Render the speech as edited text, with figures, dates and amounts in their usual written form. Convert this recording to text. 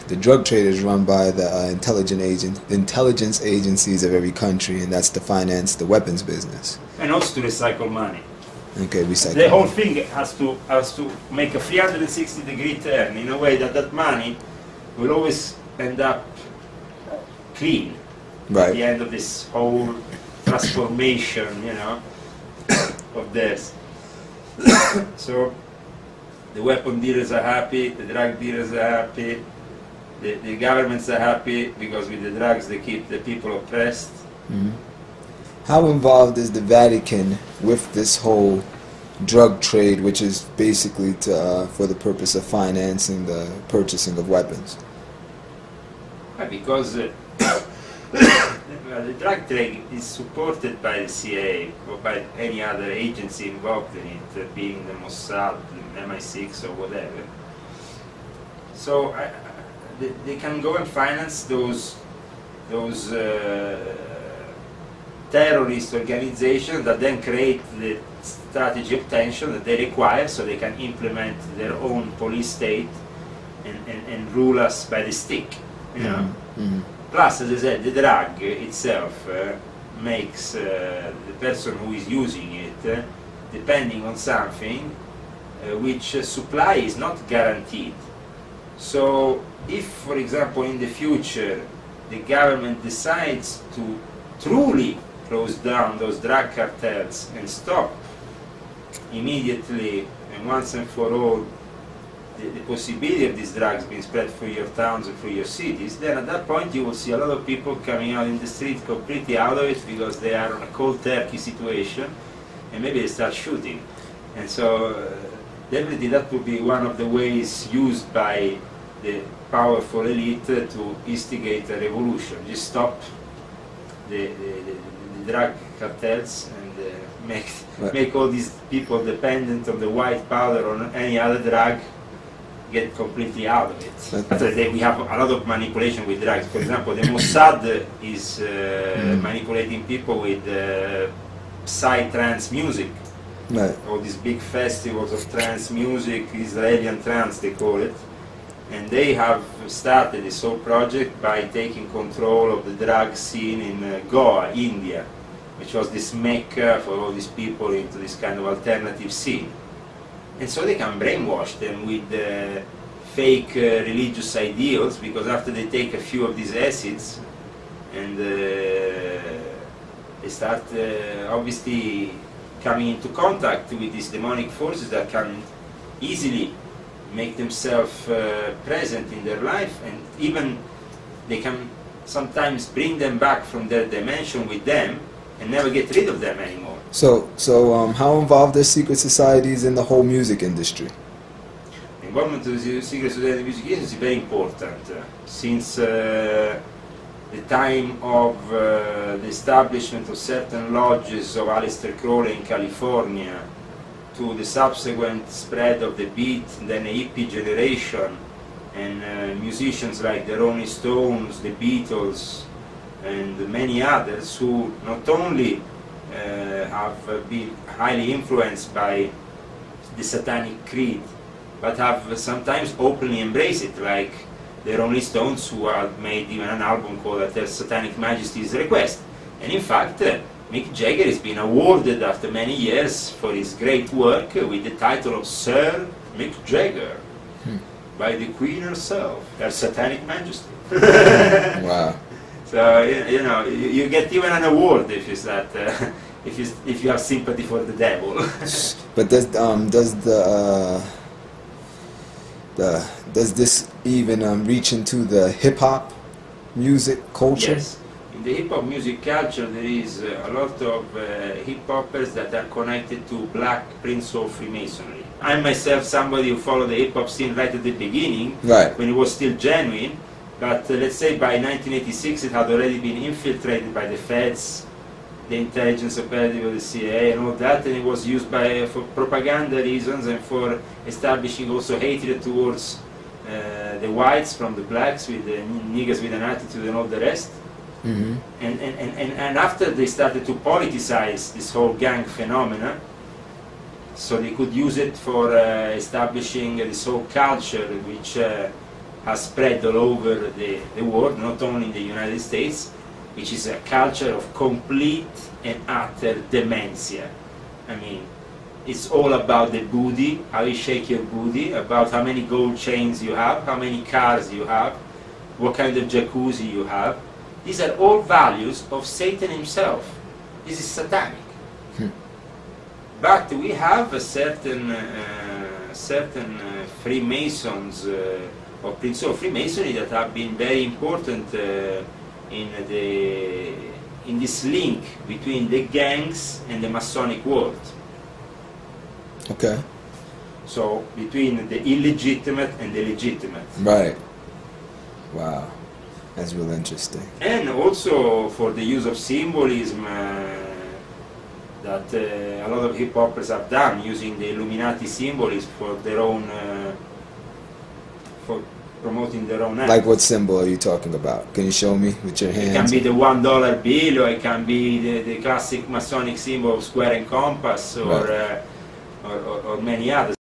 the drug trade is run by the intelligence agencies of every country, and that's to finance the weapons business. And also to recycle money. Okay, recycle. The whole thing has to make a 360-degree turn in a way that that money will always end up clean Right. at the end of this whole transformation, you know, of this. So the weapon dealers are happy, the drug dealers are happy, the governments are happy because with the drugs they keep the people oppressed. Mm-hmm. How involved is the Vatican with this whole drug trade, which is basically for the purpose of financing the purchasing of weapons? Because the drug trade is supported by the CIA or by any other agency involved in it, being the Mossad, the MI6 or whatever. So they can go and finance those terrorist organizations that then create the strategy of tension that they require so they can implement their own police state and rule us by the stick, you know. Mm-hmm. Plus, as I said, the drug itself makes the person who is using it depending on something which supply is not guaranteed. So if, for example, in the future the government decides to truly close down those drug cartels and stop immediately and once and for all the possibility of these drugs being spread through your towns and through your cities, then at that point you will see a lot of people coming out in the street completely out of it because they are on a cold turkey situation and maybe they start shooting. And so definitely that would be one of the ways used by the powerful elite to instigate a revolution. Just stop the drug cartels and make all these people dependent on the white powder or on any other drug, get completely out of it. After that, we have a lot of manipulation with drugs. For example, the Mossad is manipulating people with psy-trance music. Right. All these big festivals of trance music, Israeli trance they call it. And they have started this whole project by taking control of the drug scene in Goa, India, which was this mecca for all these people into this kind of alternative scene. And so they can brainwash them with fake religious ideals, because after they take a few of these acids and they start obviously coming into contact with these demonic forces that can easily make themselves present in their life, and even they can sometimes bring them back from their dimension with them and never get rid of them anymore. So how involved are secret societies in the whole music industry? The involvement of the secret society in the music industry is very important. Since the time of the establishment of certain lodges of Aleister Crowley in California, to the subsequent spread of the beat, and then the hippie generation, and musicians like the Rolling Stones, the Beatles, and many others who not only have been highly influenced by the satanic creed, but have sometimes openly embraced it, like the Rolling Stones, who have made even an album called At Her Satanic Majesty's Request. And in fact, Mick Jagger has been awarded after many years for his great work with the title of Sir Mick Jagger by the Queen herself, Her Satanic Majesty. Wow. So you know, you get even an award if you start, if you have sympathy for the devil. But does this even reach into the hip hop music culture? Yes. In the hip hop music culture, there is a lot of hip hoppers that are connected to Black Prince or Freemasonry. I'm myself somebody who followed the hip hop scene right at the beginning, right, when it was still genuine. But let's say by 1986 it had already been infiltrated by the feds, the intelligence operative of the CIA and all that, and it was used for propaganda reasons and for establishing also hatred towards the whites from the blacks, with the niggas with an attitude and all the rest. Mm-hmm. And after they started to politicize this whole gang phenomena, so they could use it for establishing this whole culture which has spread all over the world, not only in the United States, which is a culture of complete and utter dementia. I mean, it's all about the booty, how you shake your booty, about how many gold chains you have, how many cars you have, what kind of jacuzzi you have. These are all values of Satan himself. This is satanic. But we have a certain Freemasons or principles of Freemasonry that have been very important in this link between the gangs and the Masonic world. Okay. So between the illegitimate and the legitimate. Right. Wow. That's real interesting. And also for the use of symbolism that a lot of hip-hoppers have done, using the Illuminati symbolism for their own, for promoting their own act. Like what symbol are you talking about? Can you show me with your hands? It can be the $1 bill, or it can be the classic Masonic symbol of square and compass, or, right. or many others.